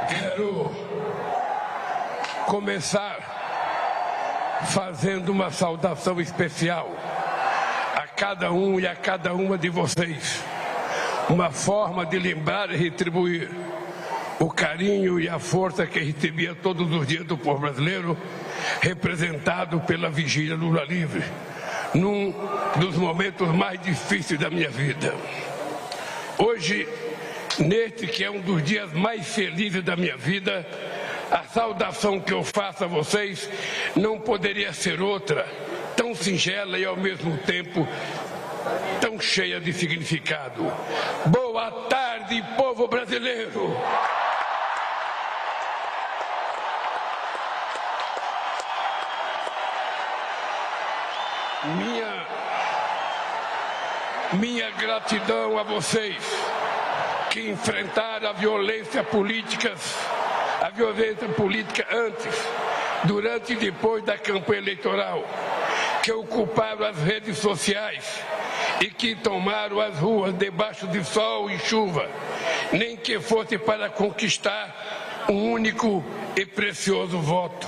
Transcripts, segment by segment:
Quero começar fazendo uma saudação especial a cada um e a cada uma de vocês. Uma forma de lembrar e retribuir o carinho e a força que recebia todos os dias do povo brasileiro, representado pela Vigília Lula Livre, num dos momentos mais difíceis da minha vida. Hoje, neste que é um dos dias mais felizes da minha vida, a saudação que eu faço a vocês não poderia ser outra, tão singela e ao mesmo tempo tão cheia de significado. Boa tarde, povo brasileiro! Minha gratidão a vocês que enfrentaram a violência política antes, durante e depois da campanha eleitoral, que ocuparam as redes sociais e que tomaram as ruas debaixo de sol e chuva, nem que fosse para conquistar um único e precioso voto.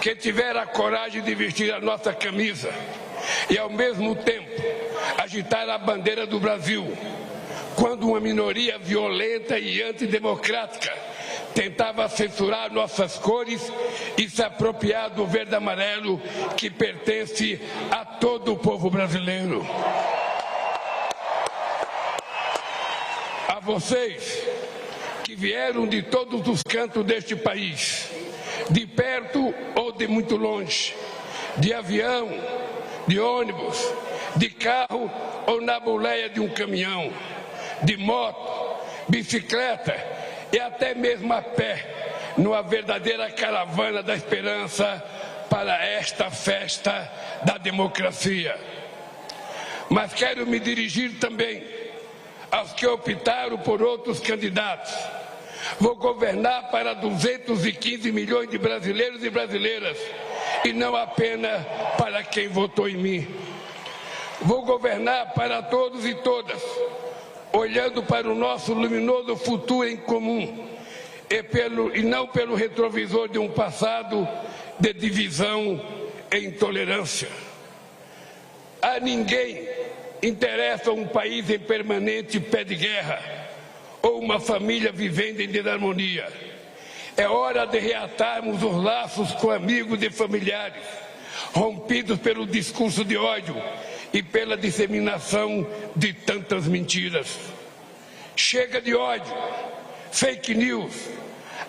Que tiveram a coragem de vestir a nossa camisa e, ao mesmo tempo, agitar a bandeira do Brasil, quando uma minoria violenta e antidemocrática tentava censurar nossas cores e se apropriar do verde e amarelo que pertence a todo o povo brasileiro. A vocês que vieram de todos os cantos deste país, de perto ou de muito longe, de avião, de ônibus, de carro ou na boleia de um caminhão, de moto, bicicleta e até mesmo a pé, numa verdadeira caravana da esperança para esta festa da democracia. Mas quero me dirigir também aos que optaram por outros candidatos. Vou governar para 215 milhões de brasileiros e brasileiras e não apenas para quem votou em mim. Vou governar para todos e todas, olhando para o nosso luminoso futuro em comum e não pelo retrovisor de um passado de divisão e intolerância. A ninguém interessa um país em permanente pé de guerra ou uma família vivendo em desarmonia. É hora de reatarmos os laços com amigos e familiares, rompidos pelo discurso de ódio e pela disseminação de tantas mentiras. Chega de ódio, fake news,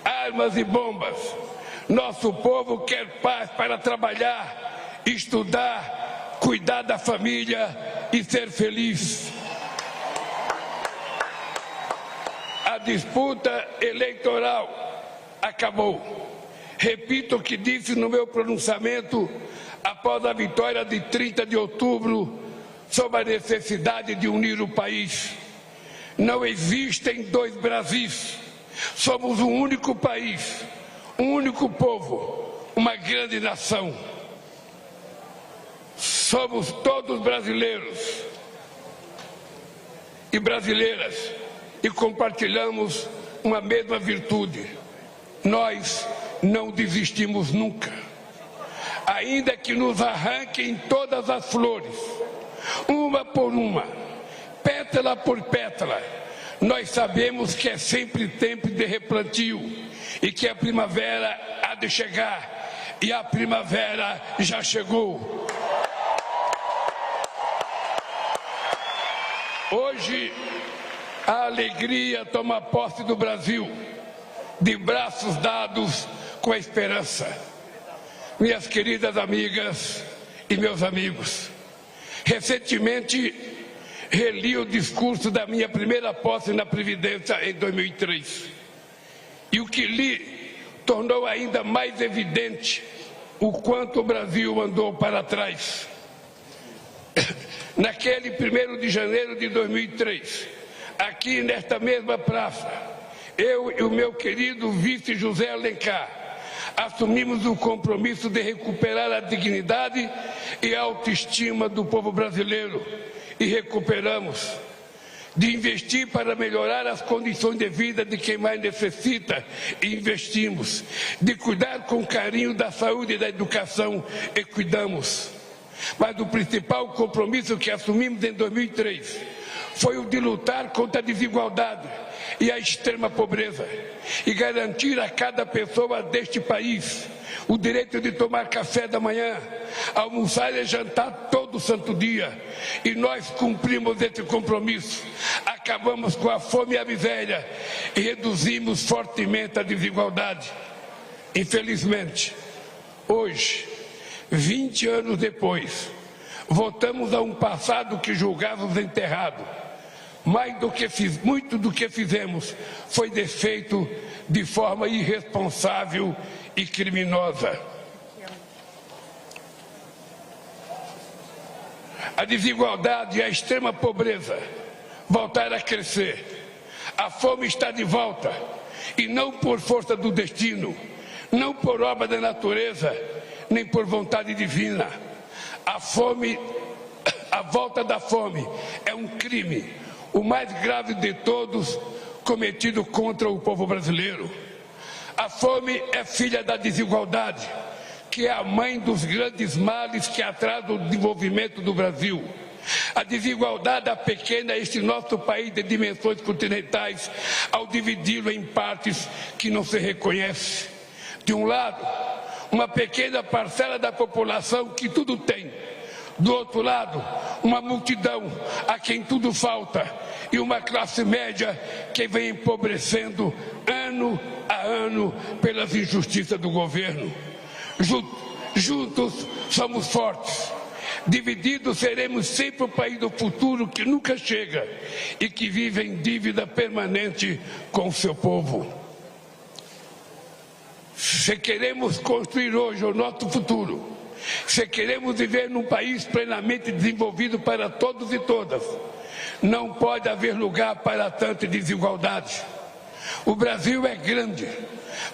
armas e bombas. Nosso povo quer paz para trabalhar, estudar, cuidar da família e ser feliz. A disputa eleitoral acabou. Repito o que disse no meu pronunciamento após a vitória de 30 de outubro sobre a necessidade de unir o país. Não existem dois Brasis. Somos um único país, um único povo, uma grande nação. Somos todos brasileiros e brasileiras e compartilhamos uma mesma virtude. Nós não desistimos nunca. Ainda que nos arranquem todas as flores, uma por uma, pétala por pétala, nós sabemos que é sempre tempo de replantio e que a primavera há de chegar, e a primavera já chegou. Hoje, a alegria toma posse do Brasil, de braços dados com a esperança. Minhas queridas amigas e meus amigos, recentemente reli o discurso da minha primeira posse na Previdência em 2003. E o que li tornou ainda mais evidente o quanto o Brasil andou para trás. Naquele 1º de janeiro de 2003, aqui nesta mesma praça, eu e o meu querido vice José Alencar assumimos o compromisso de recuperar a dignidade e a autoestima do povo brasileiro, e recuperamos. de investir para melhorar as condições de vida de quem mais necessita e investimos, de cuidar com carinho da saúde e da educação e cuidamos. Mas o principal compromisso que assumimos em 2003 foi o de lutar contra a desigualdade e a extrema pobreza e garantir a cada pessoa deste país o direito de tomar café da manhã, almoçar e jantar todo santo dia. E nós cumprimos esse compromisso. Acabamos com a fome e a miséria e reduzimos fortemente a desigualdade. Infelizmente, hoje, 20 anos depois, voltamos a um passado que julgávamos enterrado. Muito do que fizemos foi desfeito de forma irresponsável e criminosa. A desigualdade e a extrema pobreza voltaram a crescer. A fome está de volta, e não por força do destino, não por obra da natureza, nem por vontade divina. A volta da fome é um crime, o mais grave de todos, cometido contra o povo brasileiro. A fome é filha da desigualdade, que é a mãe dos grandes males que atrasam o desenvolvimento do Brasil. A desigualdade apequena este nosso país de dimensões continentais ao dividi-lo em partes que não se reconhece. De um lado, uma pequena parcela da população que tudo tem. Do outro lado, uma multidão a quem tudo falta e uma classe média que vem empobrecendo ano a ano pelas injustiças do governo. Juntos somos fortes. Divididos seremos sempre o país do futuro que nunca chega e que vive em dívida permanente com o seu povo. Se queremos construir hoje o nosso futuro, se queremos viver num país plenamente desenvolvido para todos e todas, não pode haver lugar para tanta desigualdade. O Brasil é grande,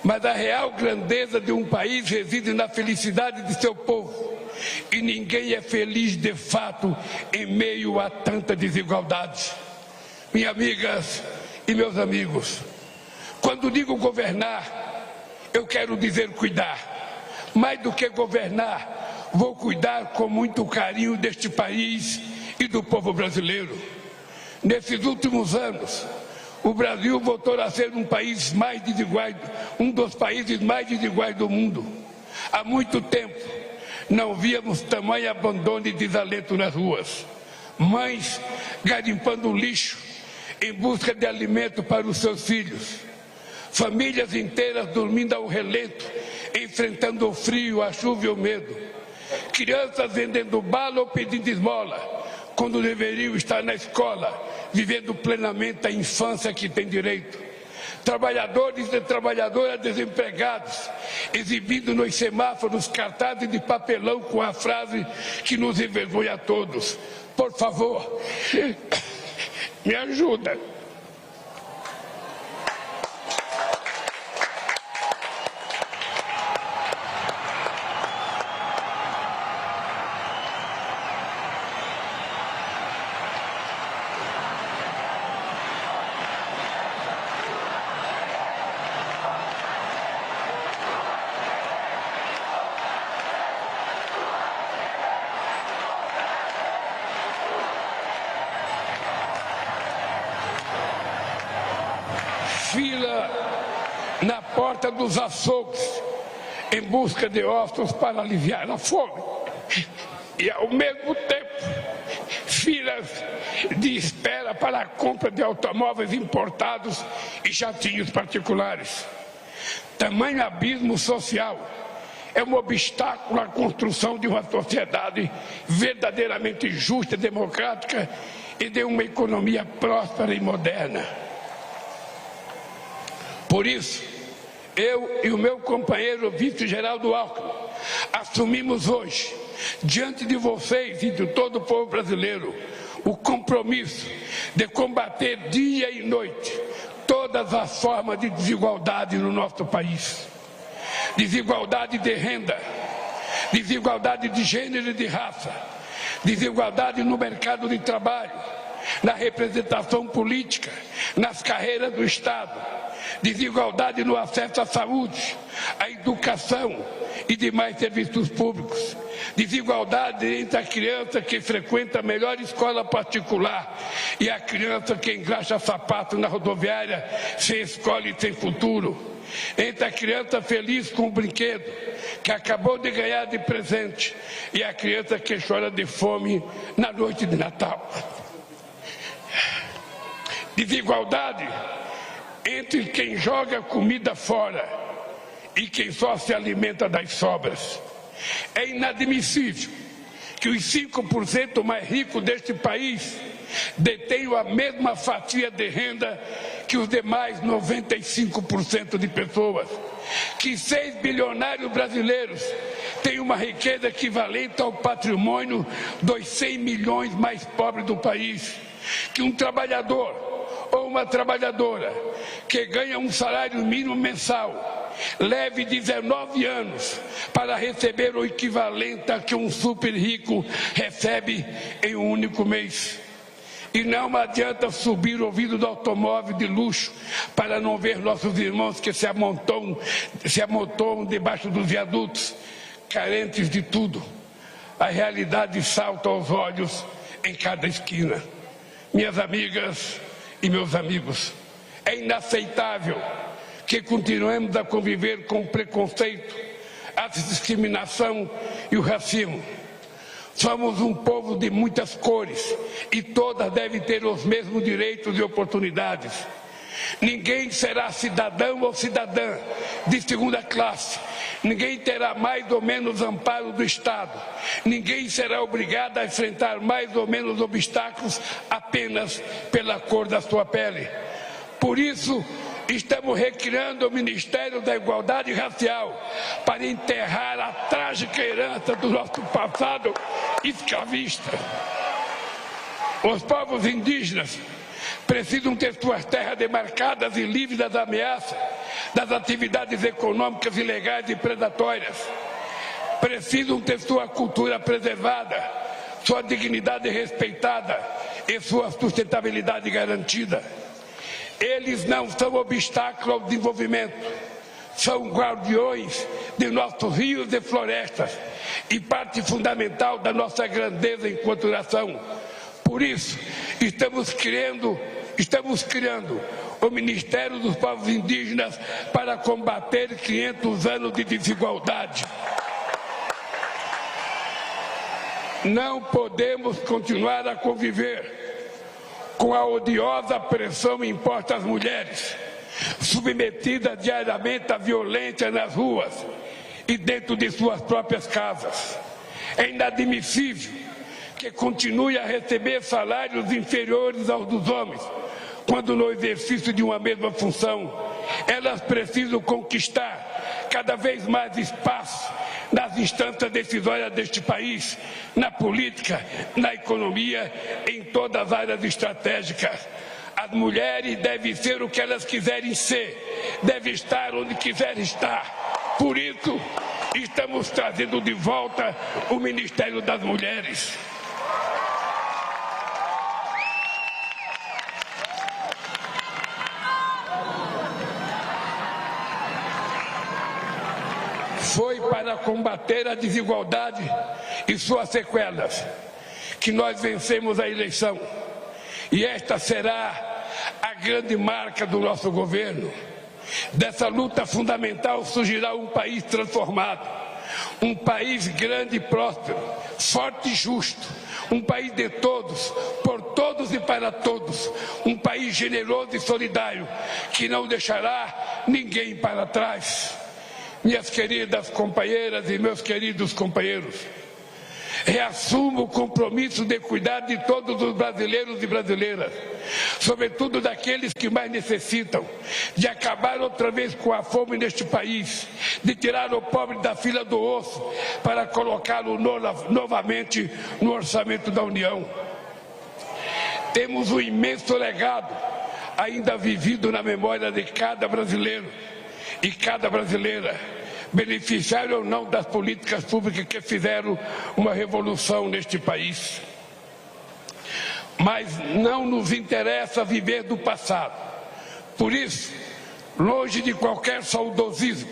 mas a real grandeza de um país reside na felicidade de seu povo. E ninguém é feliz de fato em meio a tanta desigualdade. Minhas amigas e meus amigos, quando digo governar, eu quero dizer cuidar. Mais do que governar, vou cuidar com muito carinho deste país e do povo brasileiro. Nesses últimos anos, o Brasil voltou a ser um país mais desigual, um dos países mais desiguais do mundo. Há muito tempo não víamos tamanho abandono e desalento nas ruas. Mães garimpando lixo em busca de alimento para os seus filhos. Famílias inteiras dormindo ao relento, enfrentando o frio, a chuva e o medo. Crianças vendendo bala ou pedindo esmola, quando deveriam estar na escola, vivendo plenamente a infância que tem direito. Trabalhadores e trabalhadoras desempregados, exibindo nos semáforos cartazes de papelão com a frase que nos envergonha a todos: por favor, me ajuda. Fila na porta dos açougues em busca de ossos para aliviar a fome e, ao mesmo tempo, filas de espera para a compra de automóveis importados e jatinhos particulares. Tamanho abismo social é um obstáculo à construção de uma sociedade verdadeiramente justa, democrática e de uma economia próspera e moderna. Por isso, eu e o meu companheiro vice-geraldo Alckmin assumimos hoje, diante de vocês e de todo o povo brasileiro, o compromisso de combater dia e noite todas as formas de desigualdade no nosso país. Desigualdade de renda, desigualdade de gênero e de raça, desigualdade no mercado de trabalho, na representação política, nas carreiras do Estado, desigualdade no acesso à saúde, à educação e demais serviços públicos, desigualdade entre a criança que frequenta a melhor escola particular e a criança que engraxa sapato na rodoviária sem escola e sem futuro, entre a criança feliz com o brinquedo que acabou de ganhar de presente e a criança que chora de fome na noite de Natal. Desigualdade entre quem joga comida fora e quem só se alimenta das sobras. É inadmissível que os 5% mais ricos deste país detenham a mesma fatia de renda que os demais 95% de pessoas, que 6 bilionários brasileiros têm uma riqueza equivalente ao patrimônio dos 100 milhões mais pobres do país, que um trabalhador ou uma trabalhadora que ganha um salário mínimo mensal leve 19 anos para receber o equivalente a que um super rico recebe em um único mês. E não adianta subir o vidro do automóvel de luxo para não ver nossos irmãos que se amontoam debaixo dos viadutos, carentes de tudo. A realidade salta aos olhos em cada esquina. Minhas amigas e meus amigos, é inaceitável que continuemos a conviver com o preconceito, a discriminação e o racismo. Somos um povo de muitas cores e todas devem ter os mesmos direitos e oportunidades. Ninguém será cidadão ou cidadã de segunda classe. Ninguém terá mais ou menos amparo do Estado. Ninguém será obrigado a enfrentar mais ou menos obstáculos apenas pela cor da sua pele. Por isso, estamos recriando o Ministério da Igualdade Racial para enterrar a trágica herança do nosso passado escravista. Os povos indígenas precisam ter suas terras demarcadas e livres das ameaças das atividades econômicas ilegais e predatórias. Precisam ter sua cultura preservada, sua dignidade respeitada e sua sustentabilidade garantida. Eles não são obstáculo ao desenvolvimento, são guardiões de nossos rios e florestas e parte fundamental da nossa grandeza enquanto nação. Por isso, estamos criando o Ministério dos Povos Indígenas para combater 500 anos de desigualdade. Não podemos continuar a conviver com a odiosa pressão imposta às mulheres, submetidas diariamente à violência nas ruas e dentro de suas próprias casas. É inadmissível que continue a receber salários inferiores aos dos homens, quando no exercício de uma mesma função, elas precisam conquistar cada vez mais espaço nas instâncias decisórias deste país, na política, na economia, em todas as áreas estratégicas. As mulheres devem ser o que elas quiserem ser, devem estar onde quiserem estar. Por isso, estamos trazendo de volta o Ministério das Mulheres. Foi para combater a desigualdade e suas sequelas que nós vencemos a eleição. E esta será a grande marca do nosso governo. Dessa luta fundamental surgirá um país transformado, um país grande e próspero, forte e justo, um país de todos, por todos e para todos, um país generoso e solidário, que não deixará ninguém para trás. Minhas queridas companheiras e meus queridos companheiros, reassumo o compromisso de cuidar de todos os brasileiros e brasileiras, sobretudo daqueles que mais necessitam, de acabar outra vez com a fome neste país, de tirar o pobre da fila do osso para colocá-lo novamente no orçamento da União. Temos um imenso legado ainda vivido na memória de cada brasileiro e cada brasileira, beneficiário ou não das políticas públicas que fizeram uma revolução neste país. mas não nos interessa viver do passado. Por isso, longe de qualquer saudosismo,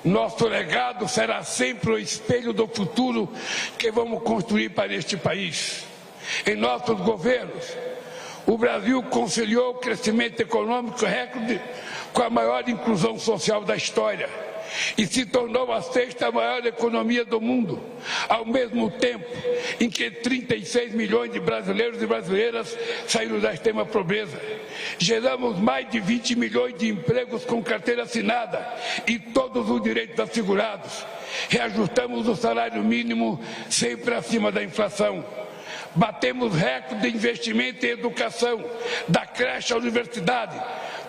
nosso legado será sempre o espelho do futuro que vamos construir para este país. Em nossos governos, o Brasil conciliou o crescimento econômico recorde com a maior inclusão social da história e se tornou a sexta maior economia do mundo, ao mesmo tempo em que 36 milhões de brasileiros e brasileiras saíram da extrema pobreza. Geramos mais de 20 milhões de empregos com carteira assinada e todos os direitos assegurados. Reajustamos o salário mínimo sempre acima da inflação. Batemos recorde de investimento em educação, da creche à universidade,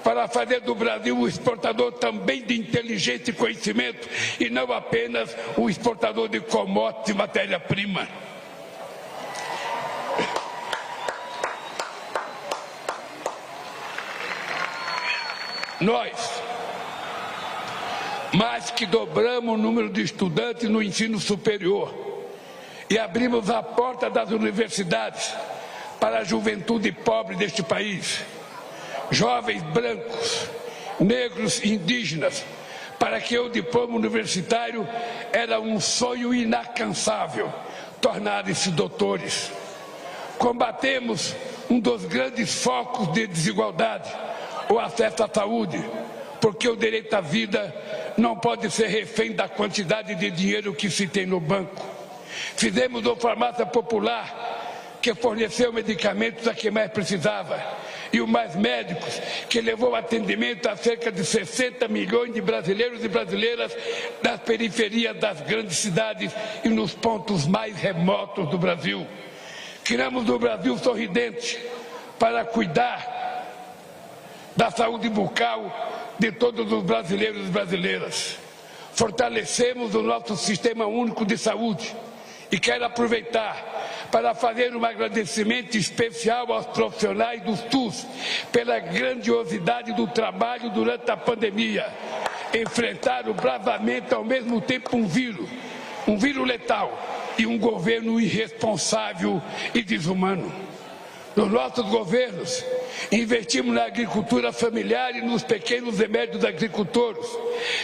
para fazer do Brasil um exportador também de inteligência e conhecimento e não apenas um exportador de commodities e matéria-prima. Nós, mais que dobramos o número de estudantes no ensino superior e abrimos a porta das universidades para a juventude pobre deste país, jovens brancos, negros e indígenas, para que o diploma universitário era um sonho inalcançável, tornarem-se doutores. Combatemos um dos grandes focos de desigualdade, o acesso à saúde, porque o direito à vida não pode ser refém da quantidade de dinheiro que se tem no banco. Fizemos uma farmácia popular que forneceu medicamentos a quem mais precisava e o Mais Médicos, que levou atendimento a cerca de 60 milhões de brasileiros e brasileiras das periferias das grandes cidades e nos pontos mais remotos do Brasil. Criamos o Brasil Sorridente para cuidar da saúde bucal de todos os brasileiros e brasileiras. Fortalecemos o nosso Sistema Único de Saúde e quero aproveitar para fazer um agradecimento especial aos profissionais do SUS pela grandiosidade do trabalho durante a pandemia. Enfrentaram bravamente ao mesmo tempo um vírus letal e um governo irresponsável e desumano. Nos nossos governos, investimos na agricultura familiar e nos pequenos e médios agricultores,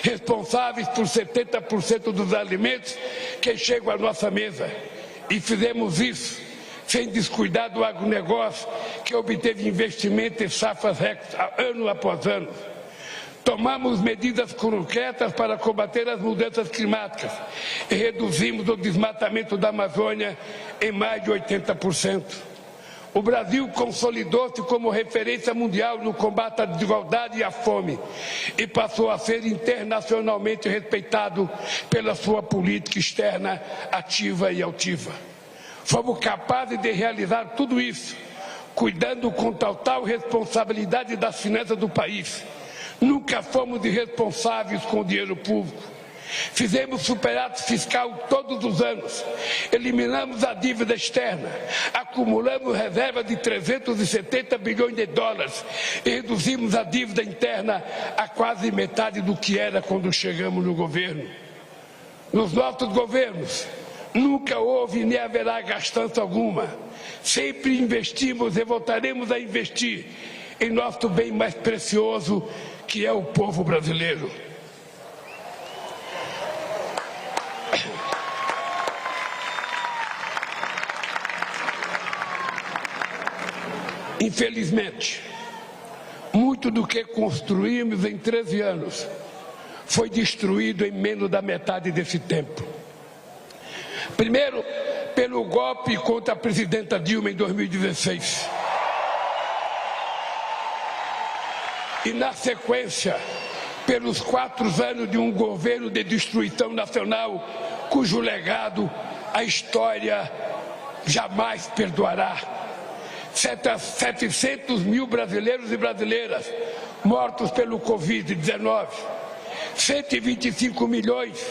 responsáveis por 70% dos alimentos que chegam à nossa mesa. E fizemos isso sem descuidar do agronegócio, que obteve investimento em safras ano após ano. Tomamos medidas concretas para combater as mudanças climáticas e reduzimos o desmatamento da Amazônia em mais de 80%. O Brasil consolidou-se como referência mundial no combate à desigualdade e à fome e passou a ser internacionalmente respeitado pela sua política externa ativa e altiva. Fomos capazes de realizar tudo isso, cuidando com total responsabilidade das finanças do país. Nunca fomos irresponsáveis com o dinheiro público. Fizemos superávit fiscal todos os anos, eliminamos a dívida externa, acumulamos reservas de 370 bilhões de dólares e reduzimos a dívida interna a quase metade do que era quando chegamos no governo. Nos nossos governos, nunca houve nem haverá gastança alguma. Sempre investimos e voltaremos a investir em nosso bem mais precioso, que é o povo brasileiro. Infelizmente, muito do que construímos em 13 anos foi destruído em menos da metade desse tempo. Primeiro, pelo golpe contra a presidenta Dilma em 2016. E, na sequência, pelos 4 anos de um governo de destruição nacional, cujo legado a história jamais perdoará. 700 mil brasileiros e brasileiras mortos pelo Covid-19, 125 milhões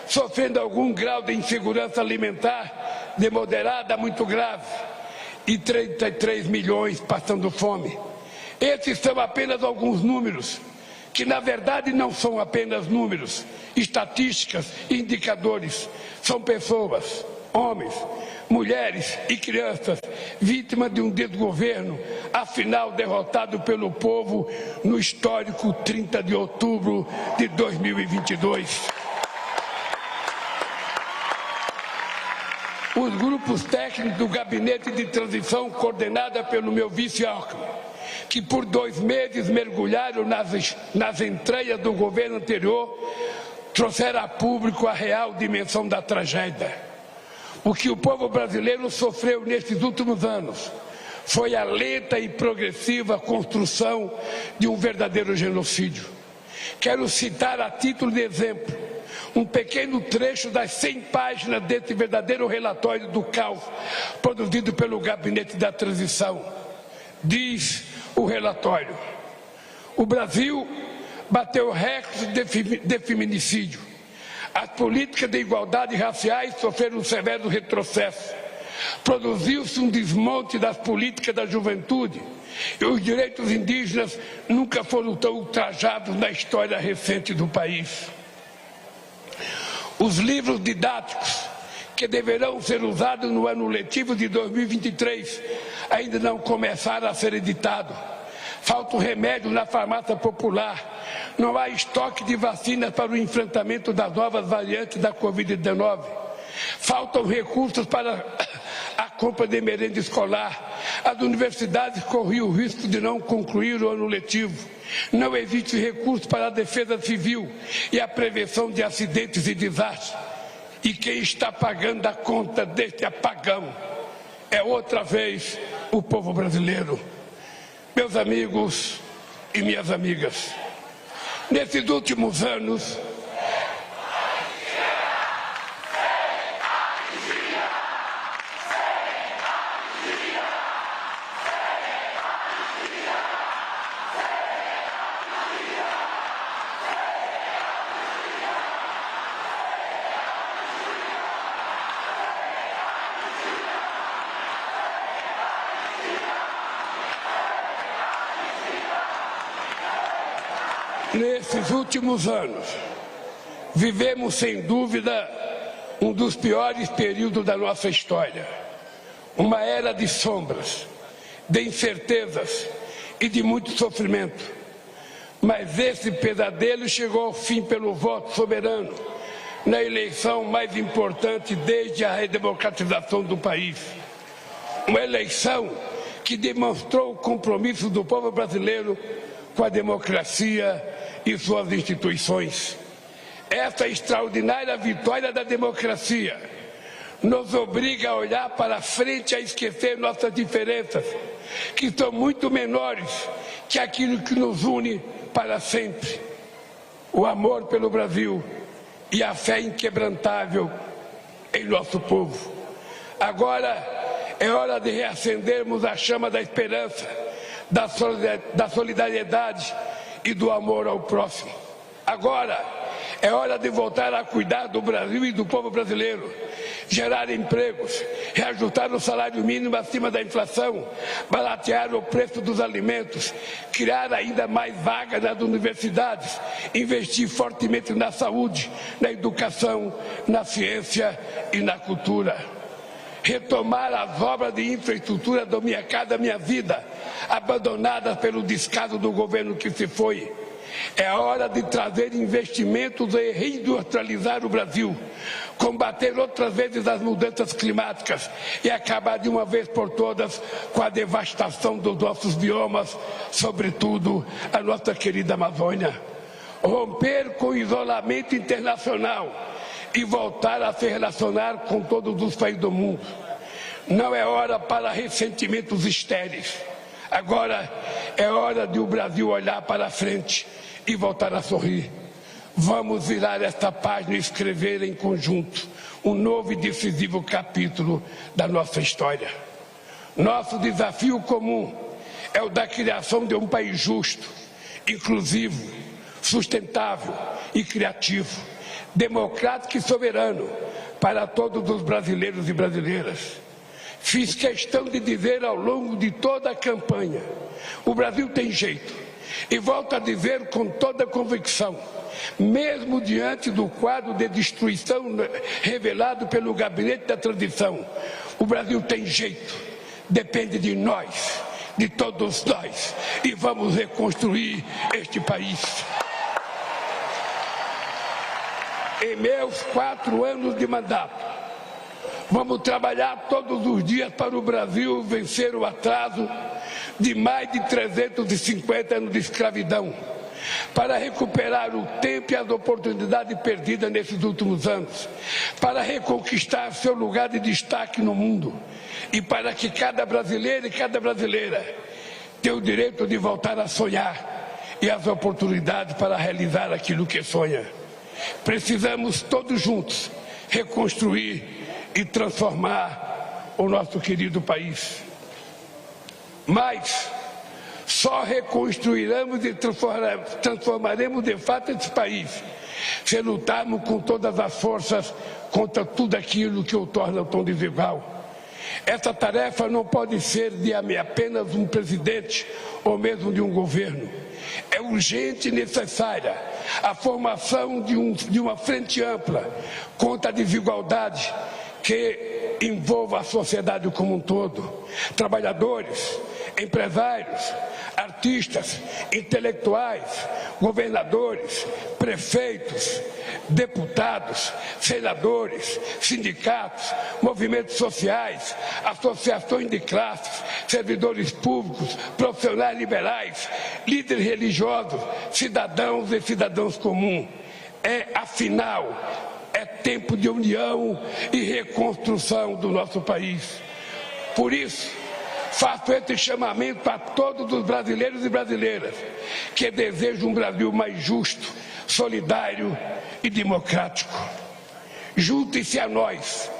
sofrendo algum grau de insegurança alimentar, de moderada a muito grave, e 33 milhões passando fome. Esses são apenas alguns números, que na verdade não são apenas números, estatísticas e indicadores, são pessoas, homens, mulheres e crianças vítimas de um desgoverno, afinal derrotado pelo povo no histórico 30 de outubro de 2022. Os grupos técnicos do Gabinete de Transição, coordenada pelo meu vice Alckmin, que por 2 meses mergulharam nas entranhas do governo anterior, trouxeram a público a real dimensão da tragédia. O que o povo brasileiro sofreu nesses últimos anos foi a lenta e progressiva construção de um verdadeiro genocídio. Quero citar a título de exemplo um pequeno trecho das 100 páginas desse verdadeiro relatório do caos produzido pelo Gabinete da Transição. Diz o relatório: o Brasil bateu recorde de feminicídio. As políticas de igualdade raciais sofreram um severo retrocesso. Produziu-se um desmonte das políticas da juventude e os direitos indígenas nunca foram tão ultrajados na história recente do país. Os livros didáticos que deverão ser usados no ano letivo de 2023 ainda não começaram a ser editados. Falta remédio na farmácia popular. Não há estoque de vacinas para o enfrentamento das novas variantes da Covid-19. Faltam recursos para a compra de merenda escolar. As universidades corriam o risco de não concluir o ano letivo. Não existe recurso para a defesa civil e a prevenção de acidentes e desastres. E quem está pagando a conta deste apagão é outra vez o povo brasileiro. Meus amigos e minhas amigas, nesses últimos anos, vivemos sem dúvida um dos piores períodos da nossa história. Uma era de sombras, de incertezas e de muito sofrimento. Mas esse pesadelo chegou ao fim pelo voto soberano, na eleição mais importante desde a redemocratização do país. Uma eleição que demonstrou o compromisso do povo brasileiro com a democracia e suas instituições. Essa extraordinária vitória da democracia nos obriga a olhar para frente, a esquecer nossas diferenças, que são muito menores que aquilo que nos une para sempre: o amor pelo Brasil e a fé inquebrantável em nosso povo. Agora é hora de reacendermos a chama da esperança, da solidariedade e do amor ao próximo. Agora é hora de voltar a cuidar do Brasil e do povo brasileiro, gerar empregos, reajustar o salário mínimo acima da inflação, baratear o preço dos alimentos, criar ainda mais vagas nas universidades, investir fortemente na saúde, na educação, na ciência e na cultura. Retomar as obras de infraestrutura do Minha Casa Minha Vida, abandonadas pelo descaso do governo que se foi. É hora de trazer investimentos e reindustrializar o Brasil, combater outras vezes as mudanças climáticas e acabar de uma vez por todas com a devastação dos nossos biomas, sobretudo a nossa querida Amazônia. Romper com o isolamento internacional e voltar a se relacionar com todos os países do mundo. Não é hora para ressentimentos estéreis. Agora é hora de o Brasil olhar para frente e voltar a sorrir. Vamos virar esta página e escrever em conjunto um novo e decisivo capítulo da nossa história. Nosso desafio comum é o da criação de um país justo, inclusivo, sustentável e criativo, democrático e soberano para todos os brasileiros e brasileiras. Fiz questão de dizer ao longo de toda a campanha: o Brasil tem jeito. E volto a dizer com toda a convicção, mesmo diante do quadro de destruição revelado pelo Gabinete da Transição, O Brasil tem jeito, depende de nós, de todos nós, e vamos reconstruir este país. Em meus 4 anos de mandato, vamos trabalhar todos os dias para o Brasil vencer o atraso de mais de 350 anos de escravidão, para recuperar o tempo e as oportunidades perdidas nesses últimos anos, para reconquistar seu lugar de destaque no mundo e para que cada brasileiro e cada brasileira tenha o direito de voltar a sonhar e as oportunidades para realizar aquilo que sonha. Precisamos todos juntos reconstruir e transformar o nosso querido país. Mas só reconstruiremos e transformaremos de fato esse país se lutarmos com todas as forças contra tudo aquilo que o torna tão desigual. Essa tarefa não pode ser de apenas um presidente ou mesmo de um governo. É urgente e necessária a formação de uma frente ampla contra a desigualdade que envolva a sociedade como um todo. Trabalhadores, empresários, artistas, intelectuais, governadores, prefeitos, deputados, senadores, sindicatos, movimentos sociais, associações de classes, servidores públicos, profissionais liberais, líderes religiosos, cidadãos e cidadãos comuns. Afinal, é tempo de união e reconstrução do nosso país. Por isso, faço esse chamamento a todos os brasileiros e brasileiras que desejam um Brasil mais justo, solidário e democrático. Juntem-se a nós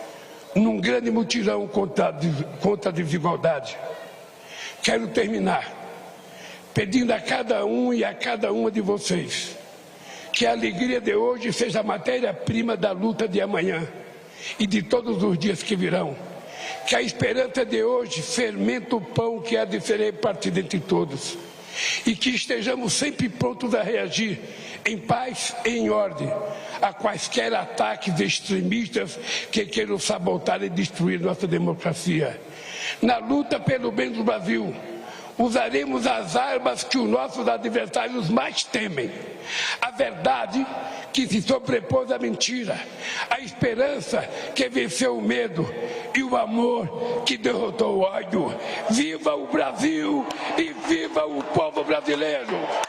num grande mutirão contra a desigualdade. Quero terminar pedindo a cada um e a cada uma de vocês que a alegria de hoje seja a matéria-prima da luta de amanhã e de todos os dias que virão. Que a esperança de hoje fermenta o pão que há de ser repartido entre todos. E que estejamos sempre prontos a reagir em paz e em ordem a quaisquer ataques extremistas que queiram sabotar e destruir nossa democracia. Na luta pelo bem do Brasil, usaremos as armas que os nossos adversários mais temem. A verdade que se sobrepôs à mentira, a esperança que venceu o medo e o amor que derrotou o ódio. Viva o Brasil e viva o povo brasileiro!